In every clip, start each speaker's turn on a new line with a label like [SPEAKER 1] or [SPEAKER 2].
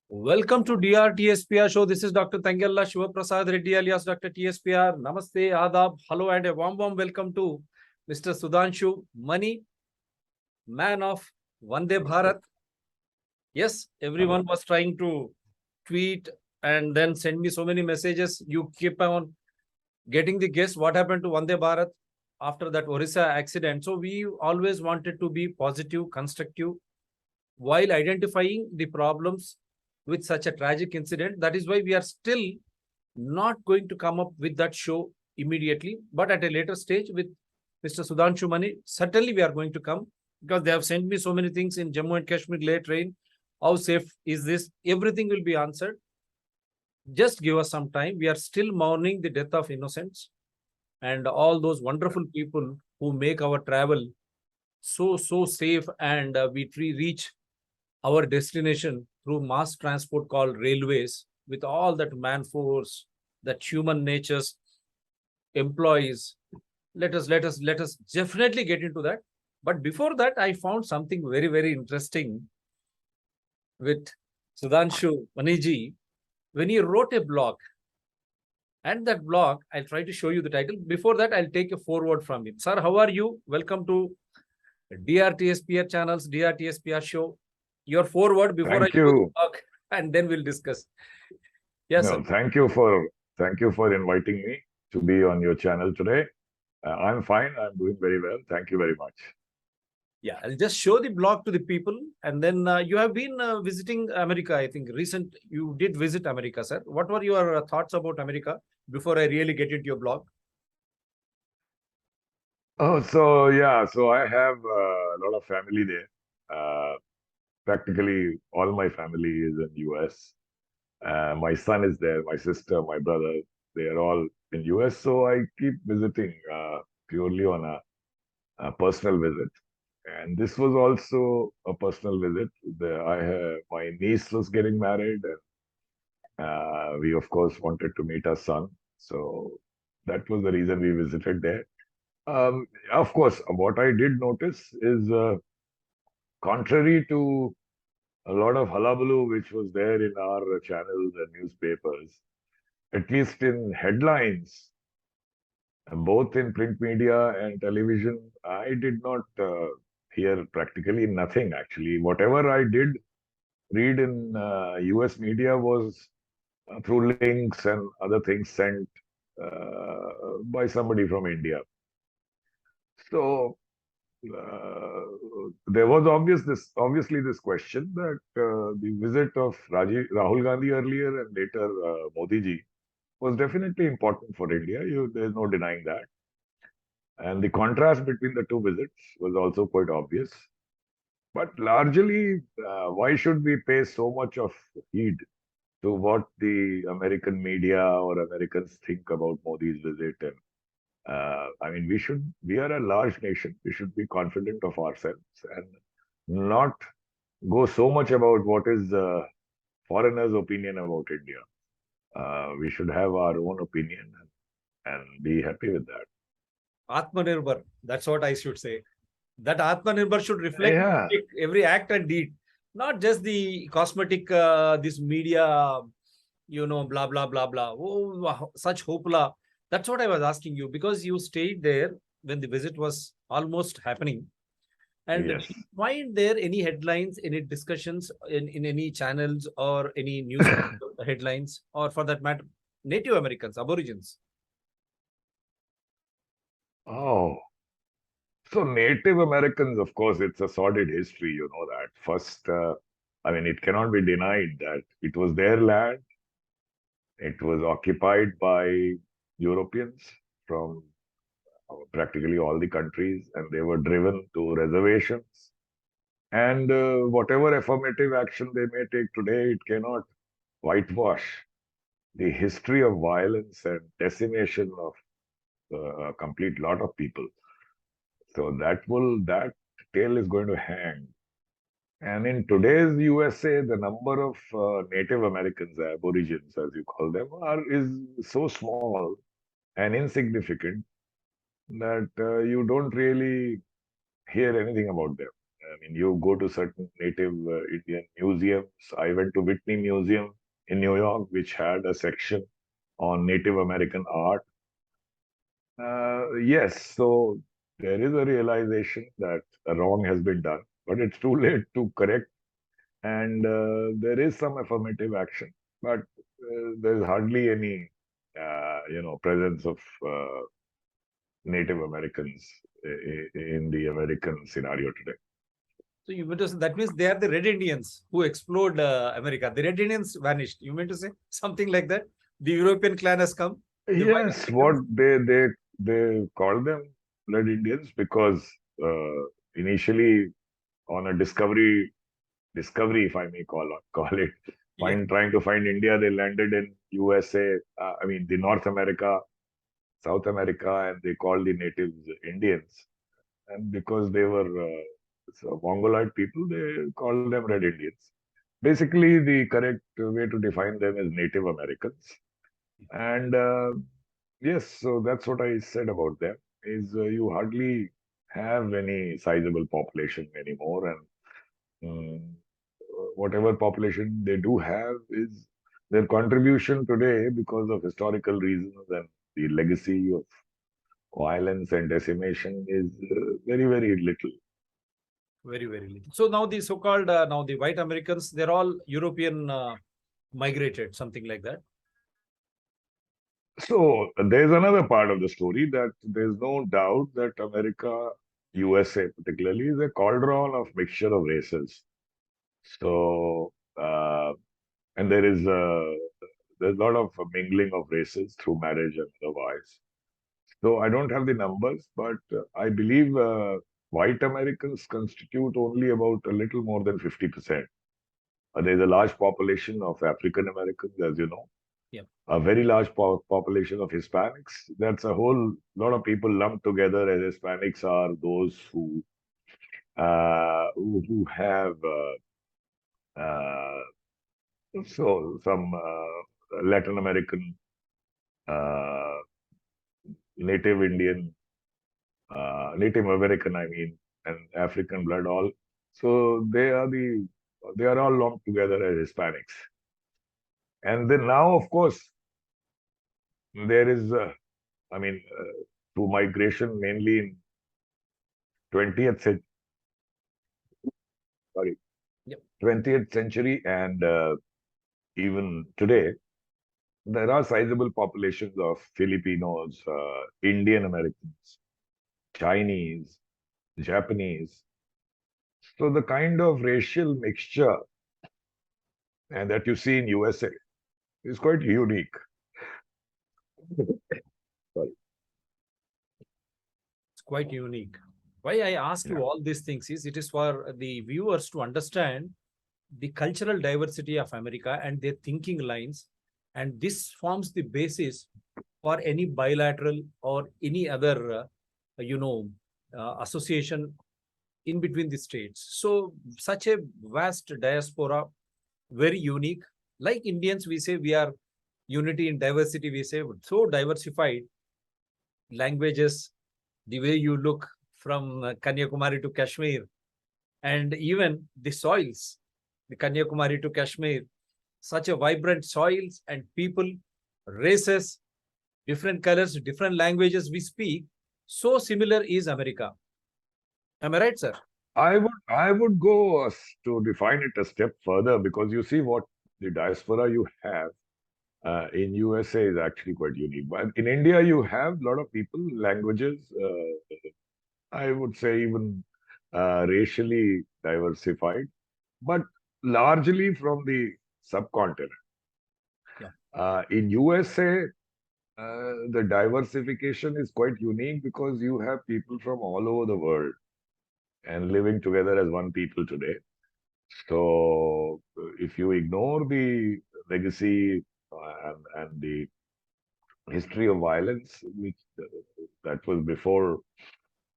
[SPEAKER 1] Welcome to DRTSPR show. This is Dr. Tangella Shiva Prasad Reddy alias Dr. TSPR. Namaste, Adab, hello, and a warm welcome to Mr. Sudhanshu Mani, man of Vande Bharat. Yes, everyone was trying to tweet and then send me so many messages. You keep on getting the guess what happened to Vande Bharat after that Orissa accident. So we always wanted to be positive, constructive, while identifying the problems with such a tragic incident. That is why we are still not going to come up with that show immediately, but at a later stage with Mr. Sudhanshu Mani, certainly we are going to come, because they have sent me so many things in Jammu and Kashmir late rain. How safe is this? Everything will be answered. Just give us some time. We are still mourning the death of innocents and all those wonderful people who make our travel so safe, and we reach our destination through mass transport called railways, with all that man force, that human natures, employees. Let us definitely get into that. But before that, I found something very interesting with Sudhanshu Maniji when he wrote a blog. And that blog, I'll try to show you the title. Before that, I'll take a forward from him. Sir, how are you? Welcome to DRTSPR channels, DRTSPR show. Your forward before
[SPEAKER 2] Thank
[SPEAKER 1] I show the
[SPEAKER 2] you.
[SPEAKER 1] blog, and then we'll discuss. Yes, sir.
[SPEAKER 2] No, thank you for inviting me to be on your channel today. I'm fine. I'm doing very well. Thank you very much.
[SPEAKER 1] Yeah, I'll just show the blog to the people, and then you have been visiting America. I think you did visit America, sir. What were your thoughts about America before I really get into your blog?
[SPEAKER 2] Oh, so yeah, so I have a lot of family there. Practically all my family is in US. My son is there, my sister, my brother, they are all in US. So I keep visiting purely on a personal visit. And this was also a personal visit. My niece was getting married, and we of course wanted to meet our son. So that was the reason we visited there. Of course, what I did notice is, contrary to a lot of hullabaloo which was there in our channels and newspapers, at least in headlines, both in print media and television, I did not hear practically nothing actually. Whatever I did read in US media was through links and other things sent by somebody from India. So there was obviously this question that the visit of Rahul Gandhi earlier and later Modi ji was definitely important for India. There's no denying that. And the contrast between the two visits was also quite obvious. But largely, why should we pay so much of heed to what the American media or Americans think about Modi's visit? And I mean, we are a large nation. We should be confident of ourselves and not go so much about what is foreigners' opinion about India. We should have our own opinion and be happy with that.
[SPEAKER 1] Atmanirbhar. That's what I should say. That Atmanirbhar should reflect
[SPEAKER 2] Yeah.
[SPEAKER 1] every act and deed, not just the cosmetic, this media, blah, blah, blah, blah. Oh, wow, such hoopla. That's what I was asking you, because you stayed there when the visit was almost happening. And
[SPEAKER 2] Yes.
[SPEAKER 1] did you find there any headlines, any discussions in any channels or any news headlines, or for that matter, Native Americans, Aborigines?
[SPEAKER 2] Oh, so Native Americans, of course, it's a sordid history, you know that. First, I mean, it cannot be denied that it was their land. It was occupied by Europeans from practically all the countries, and they were driven to reservations. And whatever affirmative action they may take today, it cannot whitewash the history of violence and decimation of a complete lot of people. So that tale is going to hang. And in today's USA, the number of Native Americans, Aborigines, as you call them, is so small and insignificant that you don't really hear anything about them. I mean, you go to certain native Indian museums. I went to Whitney Museum in New York, which had a section on Native American art. Yes, so there is a realization that a wrong has been done, but it's too late to correct. And there is some affirmative action, but there's hardly any, presence of Native Americans in the American scenario today.
[SPEAKER 1] So you meant to say that means they are the Red Indians who explored America. The Red Indians vanished. You meant to say something like that? The European clan has come. The white
[SPEAKER 2] Yes, what
[SPEAKER 1] Americans.
[SPEAKER 2] they call them Red Indians because initially on a discovery, if I may call it,
[SPEAKER 1] Yeah.
[SPEAKER 2] trying to find India, they landed in USA. I mean, the North America, South America, and they called the natives Indians. And because they were Mongoloid people, they called them Red Indians. Basically, the correct way to define them is Native Americans. And yes, so that's what I said about them. Is you hardly have any sizable population anymore, and whatever population they do have is their contribution today because of historical reasons and the legacy of violence and decimation is very, very little.
[SPEAKER 1] Very, very little. So now the so-called now the white Americans, they're all European migrated, something like that.
[SPEAKER 2] So there's another part of the story that there's no doubt that America, USA particularly, is a cauldron of mixture of races. So and there's a lot of mingling of races through marriage and otherwise. So I don't have the numbers, but I believe white Americans constitute only about a little more than 50%. There's a large population of African Americans, as you know,
[SPEAKER 1] Yeah.
[SPEAKER 2] a very large population of Hispanics. That's a whole lot of people lumped together as Hispanics are those who have uh, so some Latin American, uh, Native Indian, Native American, I mean, and African blood all. So they are all lumped together as Hispanics. And then now, of course, there is, I mean, through migration mainly in 20th century, sorry,
[SPEAKER 1] Yep.
[SPEAKER 2] 20th century and even today, there are sizable populations of Filipinos, Indian Americans, Chinese, Japanese. So the kind of racial mixture and that you see in USA is quite unique. Sorry.
[SPEAKER 1] It's quite unique. Why I ask you
[SPEAKER 2] Yeah.
[SPEAKER 1] all these things is it is for the viewers to understand the cultural diversity of America and their thinking lines. And this forms the basis for any bilateral or any other, association in between the states. So such a vast diaspora, very unique. Like Indians, we say we are unity in diversity. We say so diversified languages, the way you look from Kanyakumari to Kashmir, and even the soils, the Kanyakumari to Kashmir, such a vibrant soils and people, races, different colors, different languages we speak. So similar is America. Am I right, sir?
[SPEAKER 2] I would go to define it a step further because you see what the diaspora you have in USA is actually quite unique. But in India, you have a lot of people, languages. I would say even racially diversified, but largely from the subcontinent.
[SPEAKER 1] Yeah.
[SPEAKER 2] In USA, the diversification is quite unique because you have people from all over the world and living together as one people today. So if you ignore the legacy and the history of violence, which that was before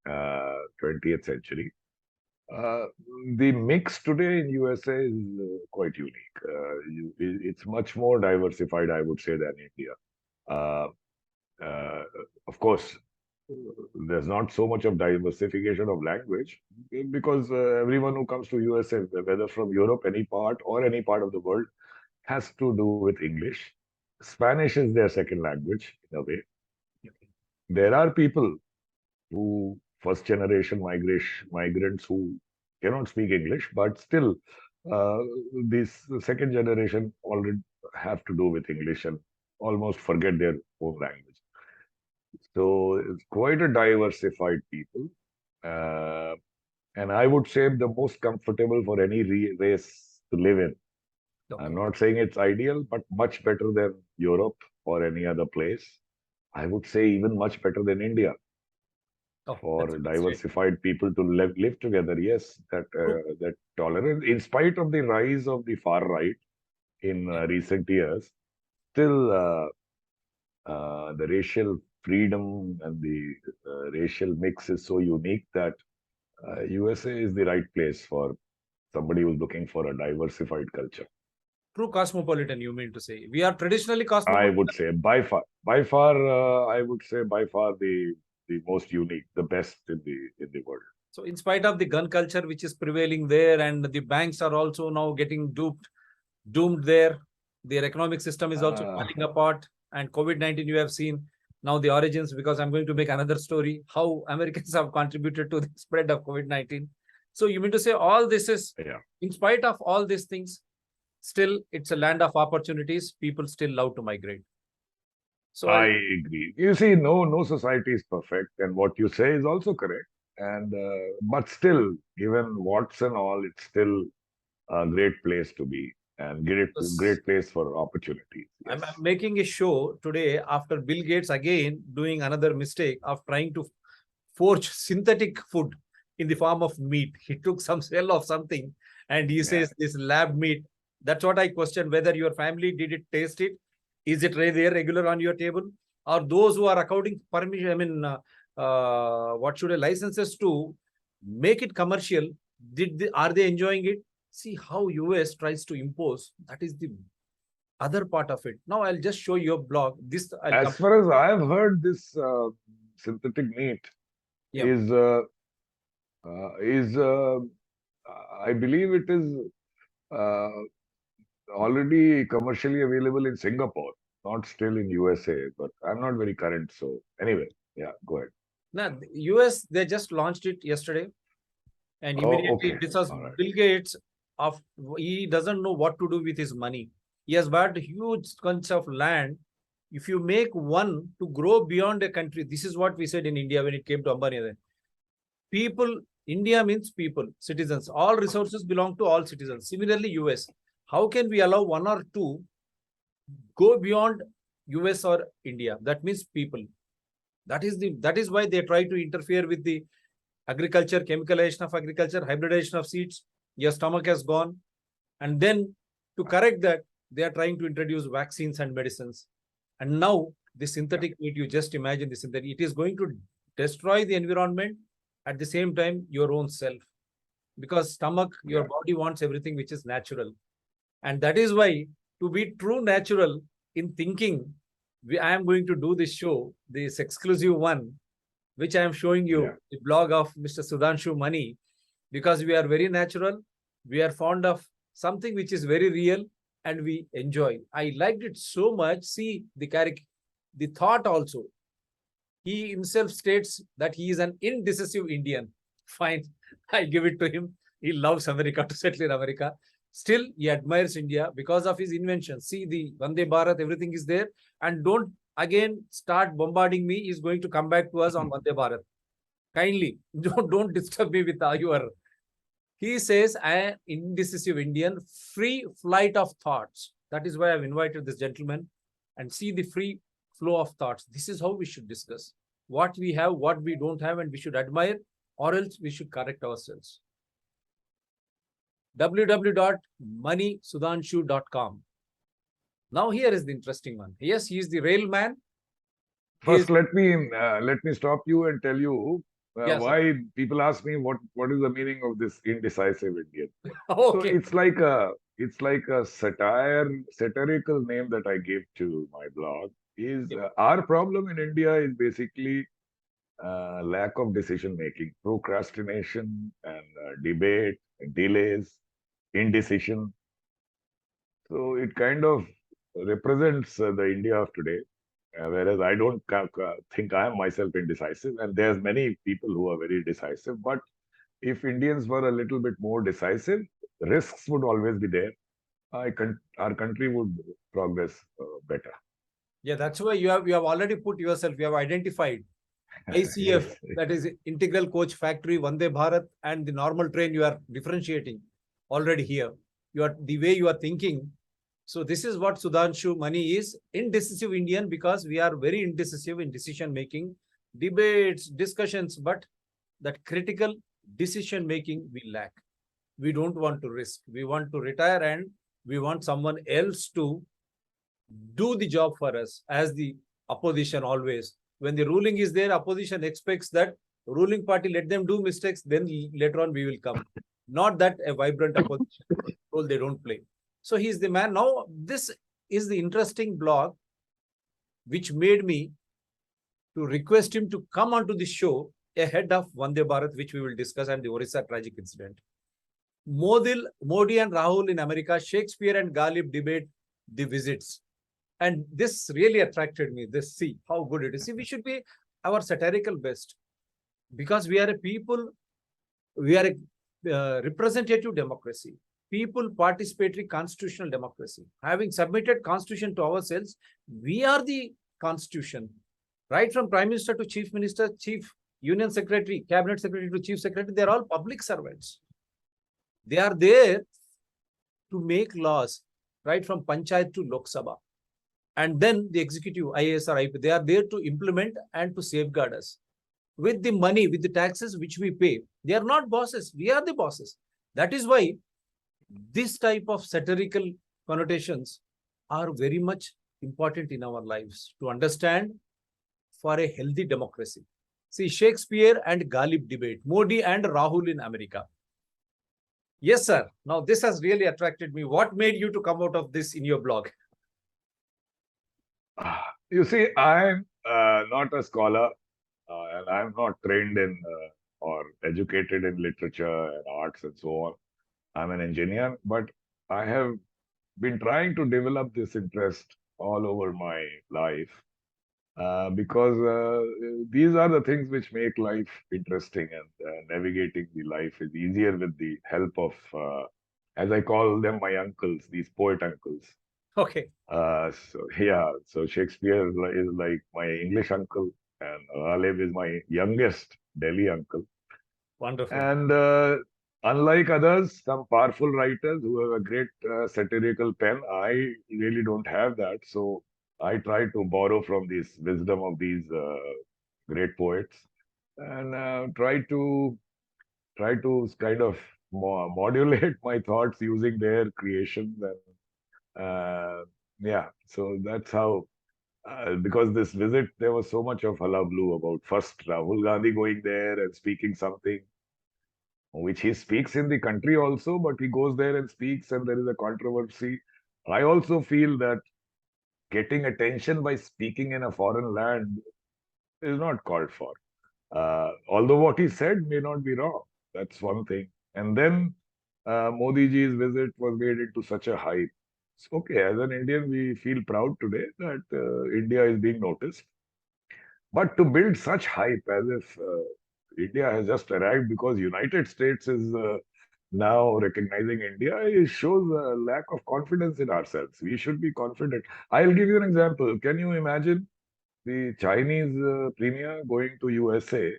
[SPEAKER 2] 20th century, uh, the mix today in USA is quite unique. It's much more diversified, I would say, than India. Uh, uh, of course, there's not so much of diversification of language because everyone who comes to USA, whether from Europe, any part or any part of the world, has to do with English. Spanish is their second language in a way. There are people who first generation migrants who cannot speak English, but still uh, this second generation already have to do with English and almost forget their own language. So it's quite a diversified people. Uh, and I would say the most comfortable for any race to live in. I'm
[SPEAKER 1] Okay.
[SPEAKER 2] not saying it's ideal, but much better than Europe or any other place. I would say even much better than India
[SPEAKER 1] Oh, that's
[SPEAKER 2] for
[SPEAKER 1] a good statement.
[SPEAKER 2] diversified people to live together. Yes,
[SPEAKER 1] True.
[SPEAKER 2] that tolerance, in spite of the rise of the far right in
[SPEAKER 1] Yeah.
[SPEAKER 2] recent years, still the racial freedom and the racial mix is so unique that USA is the right place for somebody who's looking for a diversified culture.
[SPEAKER 1] True cosmopolitan, you mean to say. We are traditionally
[SPEAKER 2] I
[SPEAKER 1] cosmopolitan.
[SPEAKER 2] would say I would say by far the most unique, the best in the world.
[SPEAKER 1] So, in spite of the gun culture which is prevailing there, and the banks are also now getting doomed there, their economic system is also
[SPEAKER 2] Uh,
[SPEAKER 1] falling apart. And COVID-19, you have seen now the origins, because I'm going to make another story how Americans have contributed to the spread of COVID-19. So, you mean to say all this is,
[SPEAKER 2] yeah,
[SPEAKER 1] in spite of all these things, still it's a land of opportunities. People still love to migrate. So,
[SPEAKER 2] I agree. You see, no society is perfect, and what you say is also correct. And but still, given what's and all, it's still a great place to be and great place for opportunities.
[SPEAKER 1] I'm
[SPEAKER 2] Yes.
[SPEAKER 1] making a show today after Bill Gates again doing another mistake of trying to forge synthetic food in the form of meat. He took some cell of something and he
[SPEAKER 2] Yeah.
[SPEAKER 1] says this lab meat. That's what I question, whether your family did it taste it. Is it there regular on your table? Or those who are according permission, what should I licenses to make it commercial? Are they enjoying it? See how US tries to impose. That is the other part of it. Now I'll just show you a blog. This I'll come.
[SPEAKER 2] As far as I've heard, this synthetic meat
[SPEAKER 1] Yeah.
[SPEAKER 2] is I believe it is uh, already commercially available in Singapore, not still in USA, but I'm not very current. So anyway, yeah, go ahead.
[SPEAKER 1] Now, US, they just launched it yesterday, and
[SPEAKER 2] Oh,
[SPEAKER 1] immediately
[SPEAKER 2] okay.
[SPEAKER 1] this was
[SPEAKER 2] All right.
[SPEAKER 1] Bill Gates. Of he doesn't know what to do with his money. He has bought huge chunks of land. If you make one to grow beyond a country, this is what we said in India when it came to Ambani. People, India means people, citizens. All resources belong to all citizens. Similarly, US. How can we allow one or two go beyond US or India? That means people. That is why they try to interfere with the agriculture, chemicalization of agriculture, hybridization of seeds. Your stomach has gone. And then to correct that, they are trying to introduce vaccines and medicines. And now the
[SPEAKER 2] Yeah,
[SPEAKER 1] synthetic meat, you just imagine the synthetic, it is going to destroy the environment, at the same time your own self. Because stomach, your
[SPEAKER 2] yeah,
[SPEAKER 1] body wants everything which is natural. And that is why, to be true natural in thinking, I am going to do this show, this exclusive one, which I am showing
[SPEAKER 2] yeah.
[SPEAKER 1] you, the blog of Mr. Sudhanshu Mani, because we are very natural. We are fond of something which is very real and we enjoy. I liked it so much. See the character, the thought also. He himself states that he is an indecisive Indian. Fine, I give it to him. He loves America, to settle in America. Still, he admires India because of his invention. See the Vande Bharat, everything is there. And don't again start bombarding me. He's going to come back to us on Vande Bharat. Kindly, don't disturb me with your. He says, I am indecisive Indian, free flight of thoughts. That is why I've invited this gentleman and see the free flow of thoughts. This is how we should discuss what we have, what we don't have, and we should admire, or else we should correct ourselves. www.moneysudhanshu.com. Now, here is the interesting one. Yes, he is the rail man. He is,
[SPEAKER 2] First, let me stop you and tell you
[SPEAKER 1] yes, sir.
[SPEAKER 2] why people ask me what is the meaning of this indecisive Indian. So
[SPEAKER 1] Okay.
[SPEAKER 2] it's like a satirical name that I gave to my blog. Is
[SPEAKER 1] Yep.
[SPEAKER 2] our problem in India is basically lack of decision making, procrastination, and debate, delays, indecision. So it kind of represents the India of today. Whereas I don't think I am myself indecisive, and there's many people who are very decisive. But if Indians were a little bit more decisive, risks would always be there. Our country would progress better.
[SPEAKER 1] Yeah, that's why you have already put yourself, you have identified ICF,
[SPEAKER 2] Yes.
[SPEAKER 1] that is Integral Coach Factory, Vande Bharat, and the normal train. You are differentiating already here. You are the way you are thinking. So this is what Sudhanshu Mani is, indecisive Indian, because we are very indecisive in decision making, debates, discussions, but that critical decision making we lack. We don't want to risk. We want to retire and we want someone else to do the job for us as the opposition always. When the ruling is there, opposition expects that ruling party let them do mistakes, then later on we will come. Not that a vibrant opposition role they don't play. So he's the man. Now, this is the interesting blog which made me to request him to come onto the show ahead of Vande Bharat, which we will discuss, and the Orissa tragic incident. Modi and Rahul in America, Shakespeare and Ghalib debate the visits. And this really attracted me. This, see how good it is. See, we should be our satirical best, because we are a people, we are a representative democracy, people participatory constitutional democracy. Having submitted constitution to ourselves, we are the constitution. Right from prime minister to chief minister, chief union secretary, cabinet secretary to chief secretary, they are all public servants. They are there to make laws, right from panchayat to Lok Sabha. And then the executive, IAS or IP, they are there to implement and to safeguard us. With the money, with the taxes which we pay, they are not bosses. We are the bosses. That is why this type of satirical connotations are very much important in our lives to understand for a healthy democracy. See, Shakespeare and Ghalib debate, Modi and Rahul in America. Yes, sir. Now, this has really attracted me. What made you to come out of this in your blog?
[SPEAKER 2] You see, I'm not a scholar, and I'm not trained in or educated in literature and arts and so on. I'm an engineer, but I have been trying to develop this interest all over my life because these are the things which make life interesting, and navigating the life is easier with the help of, as I call them, my uncles, these poet uncles.
[SPEAKER 1] Okay.
[SPEAKER 2] So Shakespeare is like my English uncle, and Ghalib is my youngest Delhi uncle.
[SPEAKER 1] Wonderful.
[SPEAKER 2] And unlike others, some powerful writers who have a great satirical pen, I really don't have that. So I try to borrow from this wisdom of these great poets, and try to kind of modulate my thoughts using their creations. And yeah, so that's how. Because this visit, there was so much of hullabaloo about first Rahul Gandhi going there and speaking something, which he speaks in the country also, but he goes there and speaks, and there is a controversy. I also feel that getting attention by speaking in a foreign land is not called for. Although what he said may not be wrong. That's one thing. And then Modi ji's visit was made into such a hype. Okay, as an Indian, we feel proud today that India is being noticed. But to build such hype as if India has just arrived because United States is now recognizing India, it shows a lack of confidence in ourselves. We should be confident. I'll give you an example. Can you imagine the Chinese premier going to USA,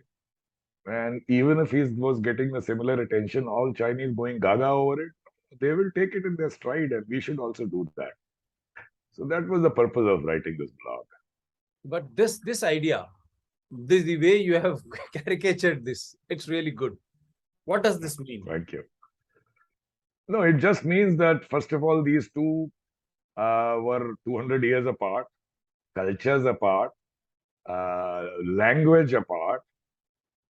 [SPEAKER 2] and even if he was getting the similar attention, all Chinese going gaga over it, they will take it in their stride, and we should also do that. So that was the purpose of writing this blog.
[SPEAKER 1] But this idea, the way you have caricatured this, it's really good. What does this mean?
[SPEAKER 2] Thank you. No, it just means that, first of all, these two were 200 years apart, cultures apart, language apart,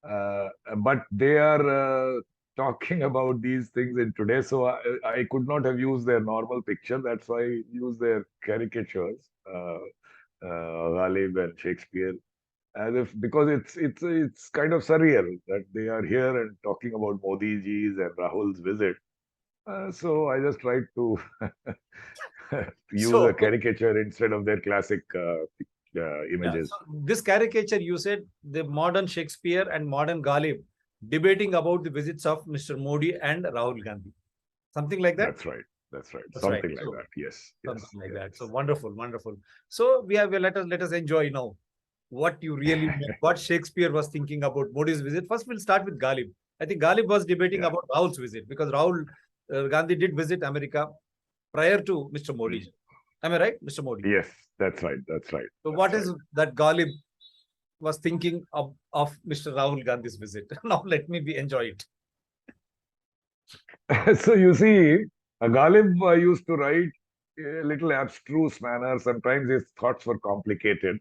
[SPEAKER 2] but they are talking about these things in today. So I could not have used their normal picture. That's why I used their caricatures, Ghalib and Shakespeare. as if, because it's kind of surreal that they are here and talking about Modi ji's and Rahul's visit. So I just tried to use a
[SPEAKER 1] So,
[SPEAKER 2] caricature instead of their classic
[SPEAKER 1] yeah.
[SPEAKER 2] images.
[SPEAKER 1] So this caricature, you said the modern Shakespeare and modern Ghalib debating about the visits of Mr. Modi and Rahul Gandhi. Something like that?
[SPEAKER 2] That's right. That's right.
[SPEAKER 1] That's right.
[SPEAKER 2] Something like
[SPEAKER 1] So
[SPEAKER 2] that. Yes. Yes.
[SPEAKER 1] something like that. So
[SPEAKER 2] Yes.
[SPEAKER 1] wonderful, wonderful. So we have let us enjoy now what you really meant, what Shakespeare was thinking about Modi's visit. First, we'll start with Ghalib. I think Ghalib was debating
[SPEAKER 2] Yeah.
[SPEAKER 1] about Rahul's visit because Rahul Gandhi did visit America prior to Mr. Modi.
[SPEAKER 2] Mm.
[SPEAKER 1] Am I right, Mr. Modi?
[SPEAKER 2] Yes. That's right. That's right.
[SPEAKER 1] So
[SPEAKER 2] That's
[SPEAKER 1] what is that Ghalib was thinking of Mr. Rahul Gandhi's visit? Now let me enjoy it.
[SPEAKER 2] right. So you see, Ghalib used to write a little abstruse manner. Sometimes his thoughts were complicated.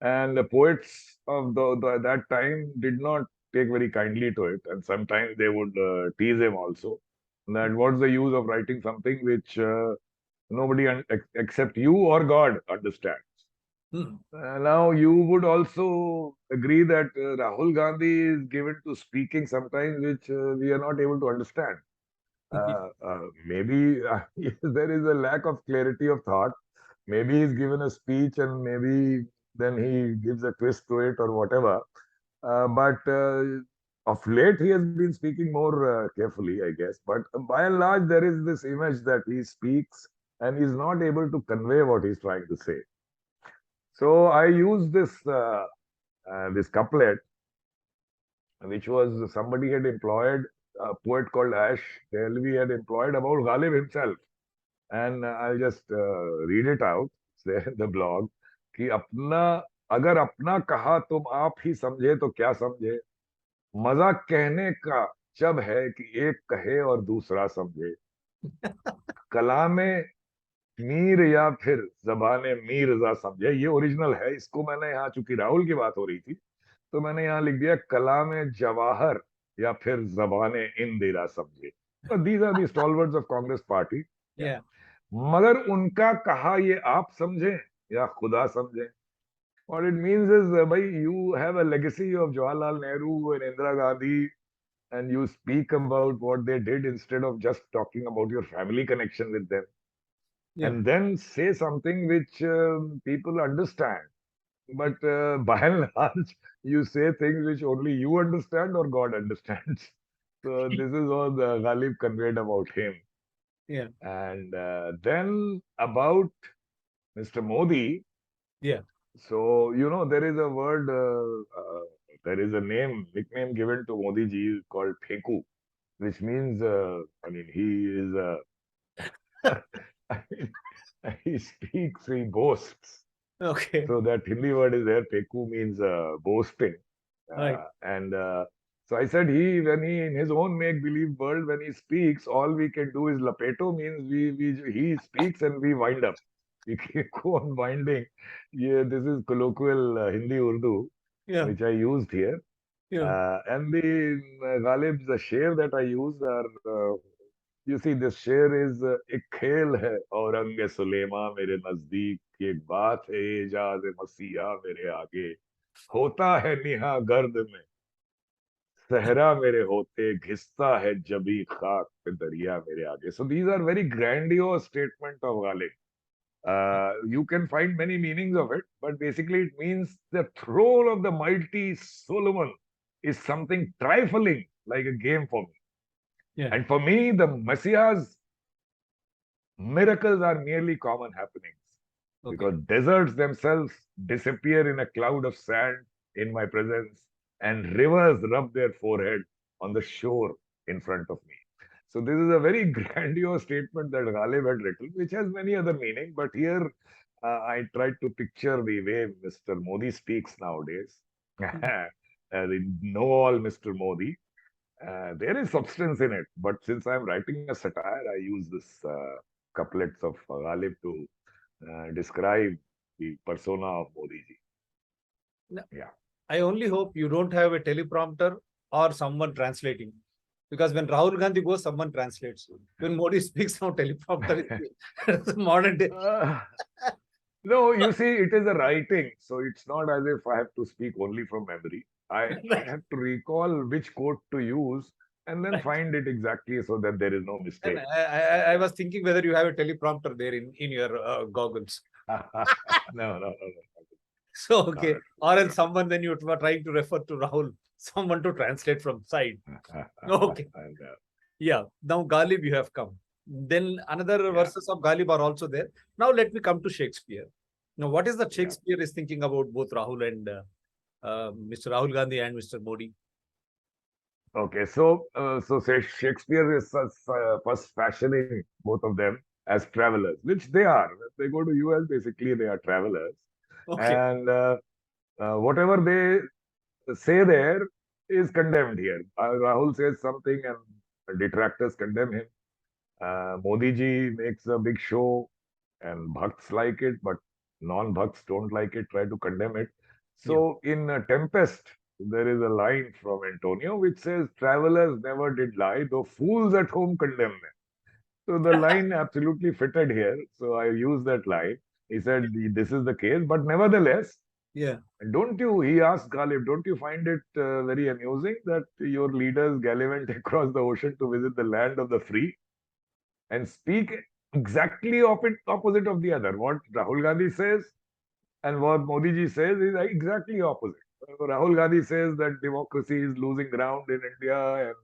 [SPEAKER 2] And the poets of that time did not take very kindly to it. And sometimes they would tease him also. That what's the use of writing something which nobody except you or God understands.
[SPEAKER 1] Hmm.
[SPEAKER 2] Now, you would also agree that Rahul Gandhi is given to speaking sometimes which we are not able to understand. Maybe there is a lack of clarity of thought. Maybe he's given a speech and maybe then he gives a twist to it or whatever. But of late, he has been speaking more carefully, I guess. But by and large, there is this image that he speaks and he's not able to convey what he's trying to say. So I use this couplet, which was somebody had employed, a poet called Ash Delvi had employed about Ghalib himself. And I'll just read it out. It's there in the blog. कि अपना अगर अपना कहा तुम आप ही समझे तो क्या समझे मजा कहने का जब है कि एक कहे और दूसरा समझे कलामे मीर या फिर जबाने मीरजा समझे ये ओरिजिनल है इसको मैंने यहाँ चूंकि राहुल की बात हो रही थी तो मैंने यहाँ लिख दिया कलामे जवाहर या फिर जबाने इंदिरा समझे these are the stalwarts of Congress party
[SPEAKER 1] Yeah.
[SPEAKER 2] मगर उनका कहा ये आप समझे या खुदा समझे what it means is bhai, you have a legacy of Jawaharlal Nehru and Indira Gandhi and you speak about what they did instead of just talking about your family connection with them
[SPEAKER 1] Yeah.
[SPEAKER 2] and then say something which people understand but by and large you say things which only you understand or God understands so this is all the Ghalib conveyed about him.
[SPEAKER 1] Yeah.
[SPEAKER 2] And then about Mr. Modi.
[SPEAKER 1] Yeah.
[SPEAKER 2] So, there is a word, there is a nickname given to Modi ji called Pheku, which means, he is, I mean, he speaks, he boasts.
[SPEAKER 1] Okay.
[SPEAKER 2] So that Hindi word is there. Pheku means boasting.
[SPEAKER 1] Right.
[SPEAKER 2] And so I said when he in his own make-believe world, when he speaks, all we can do is lapeto means he speaks and we wind up. We can go on winding. Yeah, this is colloquial Hindi Urdu,
[SPEAKER 1] Yeah.
[SPEAKER 2] which I used here.
[SPEAKER 1] Yeah.
[SPEAKER 2] And the Ghalib's the share that I use are, you see, this share is एक खेल है औरंग सुलेमा मेरे नजदीक एक बात है एजाज मसीहा मेरे आगे होता है निहा गर्द में सहरा मेरे होते घिसता है जबी खाक पे दरिया मेरे आगे so these are very grandiose statement of Ghalib. You can find many meanings of it, but basically it means the throne of the mighty Solomon is something trifling like a game for me.
[SPEAKER 1] Yeah.
[SPEAKER 2] And for me, the Messiah's miracles are merely common happenings.
[SPEAKER 1] Okay.
[SPEAKER 2] Because deserts themselves disappear in a cloud of sand in my presence, and rivers rub their forehead on the shore in front of me. So this is a very grandiose statement that Ghalib had written, which has many other meaning. But here, I tried to picture the way Mr. Modi speaks nowadays. They know all Mr. Modi. There is substance in it, but since I'm writing a satire, I use this couplets of Ghalib to describe the persona of Modi ji.
[SPEAKER 1] No.
[SPEAKER 2] Yeah.
[SPEAKER 1] I only hope you don't have a teleprompter or someone translating. Because when Rahul Gandhi goes, someone translates. When Modi speaks, no teleprompter is modern day.
[SPEAKER 2] No, you see, it is a writing, so it's not as if I have to speak only from memory. I
[SPEAKER 1] Right,
[SPEAKER 2] have to recall which quote to use and then
[SPEAKER 1] right.
[SPEAKER 2] find it exactly so that there is no
[SPEAKER 1] And
[SPEAKER 2] mistake.
[SPEAKER 1] I was thinking whether you have a teleprompter there in your goggles.
[SPEAKER 2] No, no, no, no,
[SPEAKER 1] So,
[SPEAKER 2] not
[SPEAKER 1] okay.
[SPEAKER 2] at
[SPEAKER 1] Or else someone, then you were trying to refer to Rahul, someone to translate from side.
[SPEAKER 2] all.
[SPEAKER 1] Okay.
[SPEAKER 2] And,
[SPEAKER 1] Yeah. Now, Ghalib, you have come. Then another
[SPEAKER 2] yeah,
[SPEAKER 1] verses of Ghalib are also there. Now, let me come to Shakespeare. Now, what is that
[SPEAKER 2] yeah.
[SPEAKER 1] Shakespeare is thinking about both Rahul and Mr. Rahul Gandhi and Mr. Modi?
[SPEAKER 2] Okay, so say Shakespeare is first fashioning both of them as travelers, which they are. When they go to US, basically they are travelers,
[SPEAKER 1] Okay.
[SPEAKER 2] and whatever they say there is condemned here. Rahul says something, and detractors condemn him. Modi ji makes a big show, and bhakts like it, but non-bhakts don't like it, try to condemn it.
[SPEAKER 1] Yeah.
[SPEAKER 2] So in Tempest, there is a line from Antonio which says, "Travelers never did lie, though fools at home condemn them." So the line absolutely fitted here. So I used that line. He said, "This is the case, but nevertheless."
[SPEAKER 1] Yeah.
[SPEAKER 2] Don't you, he asked Ghalib, don't you find it very amusing that your leaders gallivant across the ocean to visit the land of the free and speak exactly opposite of the other? What Rahul Gandhi says and what Modi ji says is exactly opposite. Rahul Gandhi says that democracy is losing ground in India, and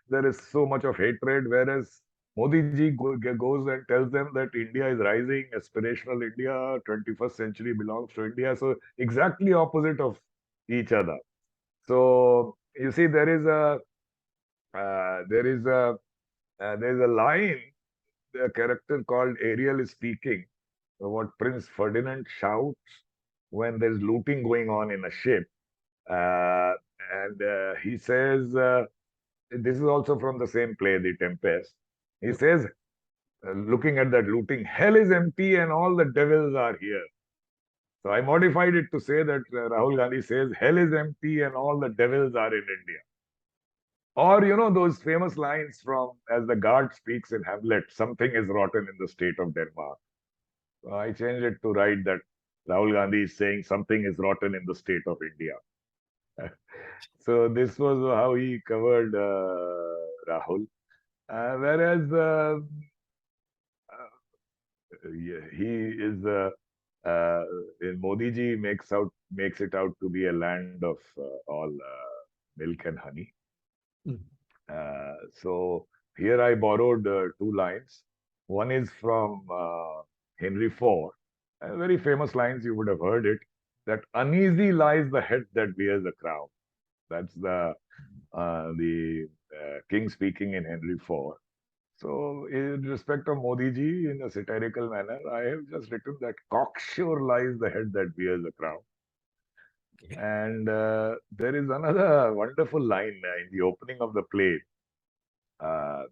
[SPEAKER 2] there is so much of hatred, whereas Modi ji goes and tells them that India is rising, aspirational India, 21st century belongs to India. So exactly opposite of each other. So you see, there is a line, a character called Ariel is speaking. What Prince Ferdinand shouts when there's looting going on in a ship, uh, and he says. This is also from the same play, The Tempest. He says, looking at that looting, hell is empty and all the devils are here. So I modified it to say that Rahul Gandhi says, hell is empty and all the devils are in India. Or, those famous lines from, as the guard speaks in Hamlet, something is rotten in the state of Denmark. So I changed it to write that Rahul Gandhi is saying something is rotten in the state of India. So this was how he covered Rahul. Whereas yeah, he is uh, Modi ji makes it out to be a land of all milk and honey.
[SPEAKER 1] Mm.
[SPEAKER 2] So here I borrowed two lines. One is from Henry IV, very famous lines. You would have heard it. That uneasy lies the head that bears the crown. That's the king speaking in Henry IV. So, in respect of Modi ji, in a satirical manner, I have just written that cocksure lies the head that bears the crown.
[SPEAKER 1] Okay.
[SPEAKER 2] And there is another wonderful line in the opening of the play, uh,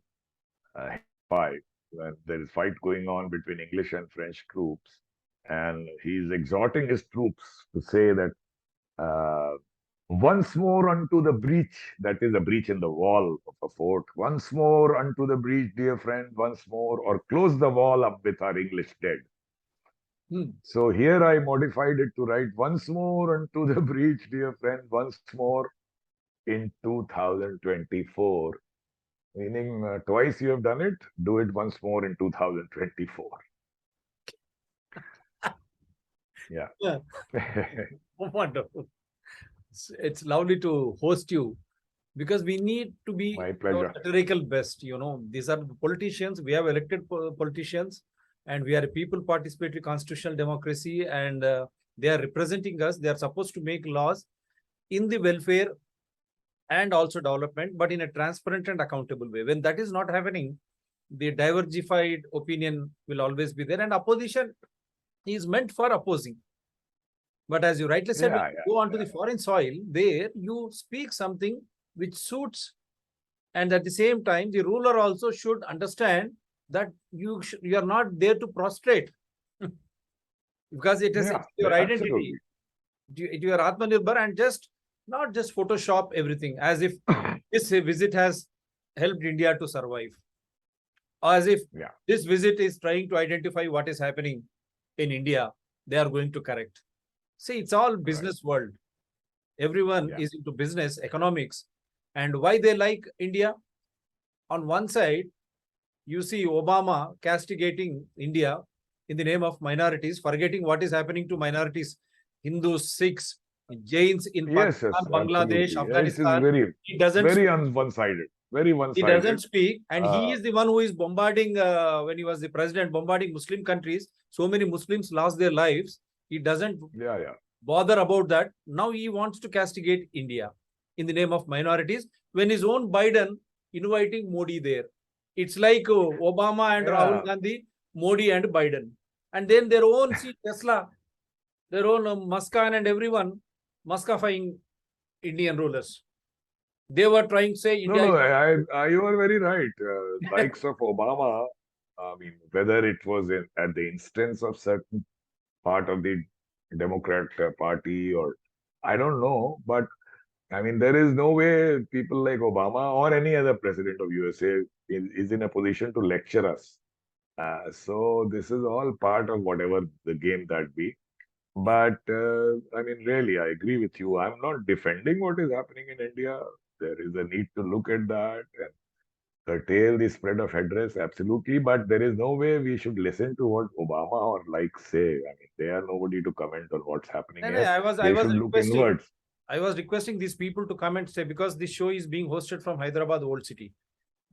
[SPEAKER 2] five, when there is fight going on between English and French troops, and he's exhorting his troops to say that once more unto the breach, that is a breach in the wall of a fort. Once more unto the breach, dear friend, once more, or close the wall up with our English dead.
[SPEAKER 1] Hmm.
[SPEAKER 2] So here I modified it to write once more unto the breach, dear friend, once more in 2024. Meaning twice you have done it, do it once more in 2024. Yeah.
[SPEAKER 1] Yeah. Wonderful. It's lovely to host you because we need to be
[SPEAKER 2] My pleasure.
[SPEAKER 1] satirical best. These are politicians. We have elected politicians, and we are a people participatory constitutional democracy, and they are representing us. They are supposed to make laws in the welfare and also development, but in a transparent and accountable way. When that is not happening, the diversified opinion will always be there, and opposition is meant for opposing. But as you rightly said, when
[SPEAKER 2] Yeah,
[SPEAKER 1] you go onto
[SPEAKER 2] yeah.
[SPEAKER 1] the foreign soil, there you speak something which suits, and at the same time, the ruler also should understand that you are not there to prostrate because it's
[SPEAKER 2] Yeah,
[SPEAKER 1] your identity,
[SPEAKER 2] absolutely.
[SPEAKER 1] your Atmanirbhar, and just not just Photoshop everything as if this visit has helped India to survive, or as if
[SPEAKER 2] Yeah.
[SPEAKER 1] this visit is trying to identify what is happening in India, they are going to correct. See, it's all business world. Everyone
[SPEAKER 2] Yeah.
[SPEAKER 1] is into business, economics. And why they like India? On one side, you see Obama castigating India in the name of minorities, forgetting what is happening to minorities, Hindus, Sikhs, Jains in
[SPEAKER 2] Yes,
[SPEAKER 1] Pakistan,
[SPEAKER 2] yes,
[SPEAKER 1] Bangladesh,
[SPEAKER 2] absolutely. It is
[SPEAKER 1] Afghanistan. He doesn't
[SPEAKER 2] very
[SPEAKER 1] speak.
[SPEAKER 2] one-sided. Very
[SPEAKER 1] He doesn't
[SPEAKER 2] one-sided.
[SPEAKER 1] speak, and he
[SPEAKER 2] Uh,
[SPEAKER 1] is the one who is bombarding, when he was the president, bombarding Muslim countries. So many Muslims lost their lives. He doesn't
[SPEAKER 2] yeah, yeah.
[SPEAKER 1] bother about that. Now he wants to castigate India in the name of minorities when his own Biden inviting Modi there. It's like Obama and
[SPEAKER 2] Yeah.
[SPEAKER 1] Rahul Gandhi, Modi and Biden. And then their own, see, Tesla, their own Muskan and everyone, Muskifying Indian rulers. They were trying to say
[SPEAKER 2] No,
[SPEAKER 1] India.
[SPEAKER 2] no, you are very right. Likes of Obama, I mean, whether it was at the instance of certain part of the Democrat Party or I don't know, but I mean, there is no way people like Obama or any other president of USA is in a position to lecture us. So this is all part of whatever the game that be. But I mean, really, I agree with you. I'm not defending what is happening in India. There is a need to look at that and curtail the spread of headdress, absolutely. But there is no way we should listen to what Obama or like say. I mean, they are nobody to comment on what's happening.
[SPEAKER 1] No, no,
[SPEAKER 2] Yes,
[SPEAKER 1] I
[SPEAKER 2] they
[SPEAKER 1] was
[SPEAKER 2] should look
[SPEAKER 1] requesting.
[SPEAKER 2] inwards.
[SPEAKER 1] I was requesting these people to come and say, because this show is being hosted from Hyderabad Old City.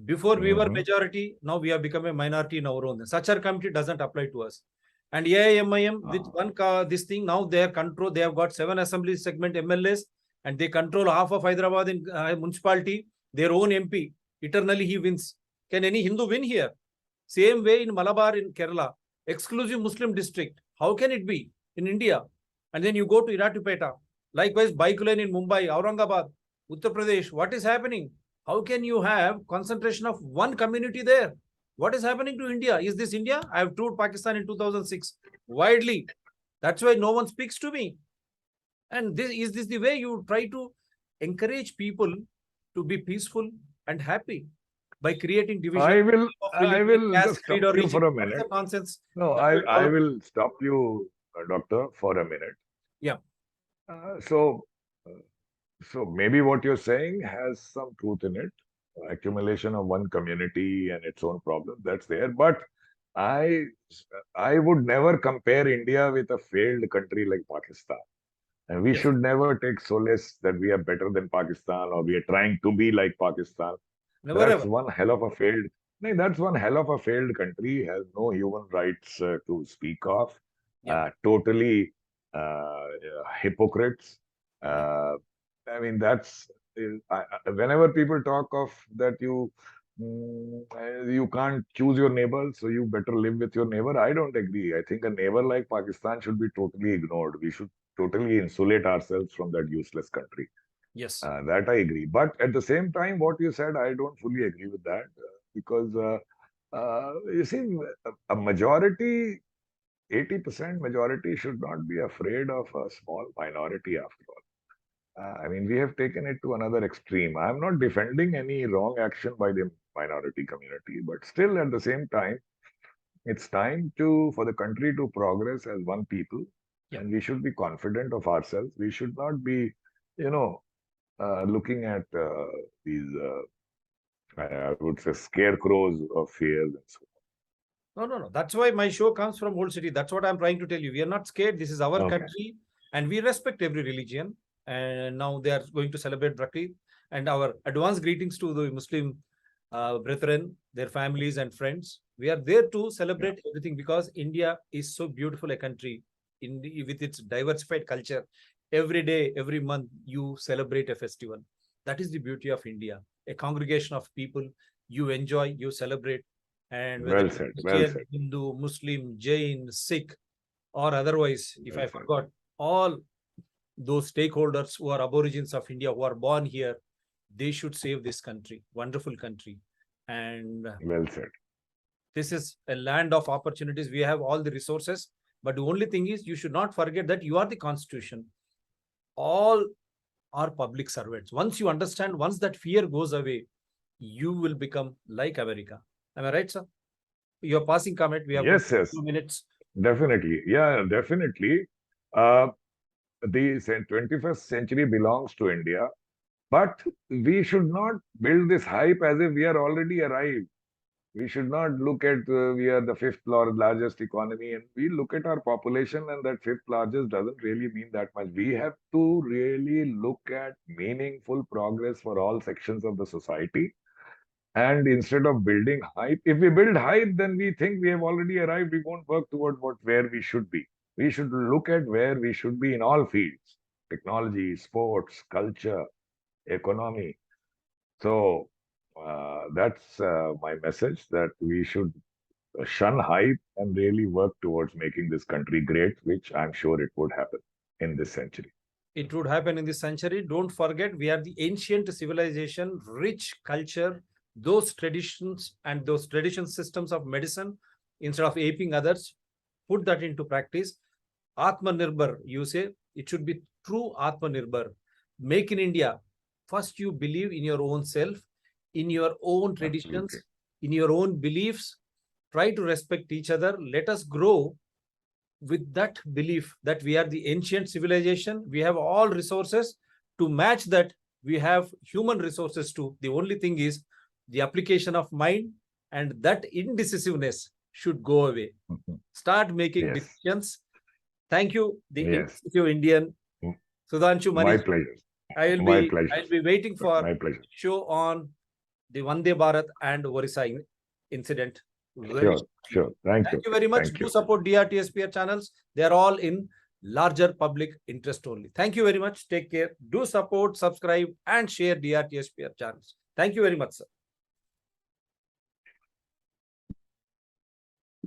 [SPEAKER 1] Before we were majority, now we have become a minority in our own. Sachar committee doesn't apply to us. And AIMIM, with this thing, now they are control. They have got 7 assembly segment MLAs, and they control half of Hyderabad in municipality. Their own MP, eternally he wins. Can any Hindu win here? Same way in Malabar in Kerala, exclusive Muslim district. How can it be in India? And then you go to Iratupeta. Likewise, bike lane in Mumbai, Aurangabad, Uttar Pradesh. What is happening? How can you have concentration of one community there? What is happening to India? Is this India? I have toured Pakistan in 2006 widely. That's why no one speaks to me. And is this the way you try to encourage people to be peaceful and happy by creating division
[SPEAKER 2] I will
[SPEAKER 1] of
[SPEAKER 2] I
[SPEAKER 1] religion,
[SPEAKER 2] will
[SPEAKER 1] caste,
[SPEAKER 2] just
[SPEAKER 1] creed,
[SPEAKER 2] stop
[SPEAKER 1] or
[SPEAKER 2] you
[SPEAKER 1] region?
[SPEAKER 2] for a
[SPEAKER 1] What is
[SPEAKER 2] minute.
[SPEAKER 1] the nonsense?
[SPEAKER 2] No,
[SPEAKER 1] That will
[SPEAKER 2] I
[SPEAKER 1] develop?
[SPEAKER 2] will stop you, doctor, for a minute.
[SPEAKER 1] Yeah.
[SPEAKER 2] So, maybe what you're saying has some truth in it. Accumulation of one community and its own problem, that's there. But I I would never compare India with a failed country like Pakistan. And we
[SPEAKER 1] Yes.
[SPEAKER 2] should never take solace that we are better than Pakistan or we are trying to be like Pakistan.
[SPEAKER 1] Never
[SPEAKER 2] That's
[SPEAKER 1] ever.
[SPEAKER 2] one hell of a failed. No, that's one hell of a failed country. Has no human rights to speak of.
[SPEAKER 1] Yeah.
[SPEAKER 2] Totally hypocrites.
[SPEAKER 1] Yeah.
[SPEAKER 2] Uh, I mean, whenever people talk of that you can't choose your neighbor, so you better live with your neighbor. I don't agree. I think a neighbor like Pakistan should be totally ignored. We should totally insulate ourselves from that useless country.
[SPEAKER 1] Yes.
[SPEAKER 2] That I agree. But at the same time, what you said, I don't fully agree with that because you see, a majority, 80% majority should not be afraid of a small minority after all. I mean, we have taken it to another extreme. I'm not defending any wrong action by the minority community, but still at the same time, it's time for the country to progress as one people, and we should be confident of ourselves. We should not be, looking at these, I would say, scarecrows of fears and so
[SPEAKER 1] on. No. That's why my show comes from Old City. That's what I'm trying to tell you. We are not scared. This is our country, and we respect every religion. And now they are going to celebrate Rakhi. And our advanced greetings to the Muslim brethren, their families and friends. We are there to celebrate everything because India is so beautiful a country with its diversified culture. Every day, every month, you celebrate a festival. That is the beauty of India. A congregation of people, you enjoy, you celebrate. And whether
[SPEAKER 2] well said, well said.
[SPEAKER 1] Hindu, Muslim, Jain, Sikh, or otherwise, if I forgot, all those stakeholders who are aborigines of India, who are born here, they should save this country, wonderful country. And
[SPEAKER 2] well said.
[SPEAKER 1] This is a land of opportunities. We have all the resources, but the only thing is you should not forget that you are the constitution. All are public servants. Once you understand, once that fear goes away, you will become like America. Am I right, sir? Your passing comment. We have 2 minutes.
[SPEAKER 2] Definitely. Yeah, definitely. Uh, the 21st century belongs to India, but we should not build this hype as if we are already arrived. We should not look at we are the fifth largest economy, and we look at our population, and that fifth largest doesn't really mean that much. We have to really look at meaningful progress for all sections of the society. And instead of building hype, if we build hype, then we think we have already arrived. We won't work toward where we should be. We should look at where we should be in all fields: technology, sports, culture, economy. So that's my message, that we should shun hype and really work towards making this country great, which I'm sure it would happen in this century.
[SPEAKER 1] It would happen in this century. Don't forget, we are the ancient civilization, rich culture, those traditions and those tradition systems of medicine. Instead of aping others, put that into practice. Atmanirbhar, you say, it should be true Atmanirbhar. Make in India. First, you believe in your own self, in your own traditions,
[SPEAKER 2] Absolutely.
[SPEAKER 1] in your own beliefs. Try to respect each other. Let us grow with that belief that we are the ancient civilization. We have all resources to match that. We have human resources too. The only thing is the application of mind, and that indecisiveness should go away. Start making
[SPEAKER 2] Yes.
[SPEAKER 1] decisions. Thank you, the
[SPEAKER 2] Yes.
[SPEAKER 1] Indecisive Indian,
[SPEAKER 2] Mm.
[SPEAKER 1] Sudhanshu
[SPEAKER 2] My
[SPEAKER 1] Mani.
[SPEAKER 2] pleasure.
[SPEAKER 1] I'll
[SPEAKER 2] My
[SPEAKER 1] be
[SPEAKER 2] pleasure.
[SPEAKER 1] waiting for
[SPEAKER 2] My pleasure.
[SPEAKER 1] show on the Vande Bharat and Orissa incident. Very
[SPEAKER 2] Sure. Sure. Thank
[SPEAKER 1] Thank
[SPEAKER 2] you.
[SPEAKER 1] you very much.
[SPEAKER 2] Thank
[SPEAKER 1] Do
[SPEAKER 2] you.
[SPEAKER 1] support DRTSPR channels. They are all in larger public interest only. Thank you very much. Take care. Do support, subscribe, and share DRTSPR channels. Thank you very much, sir.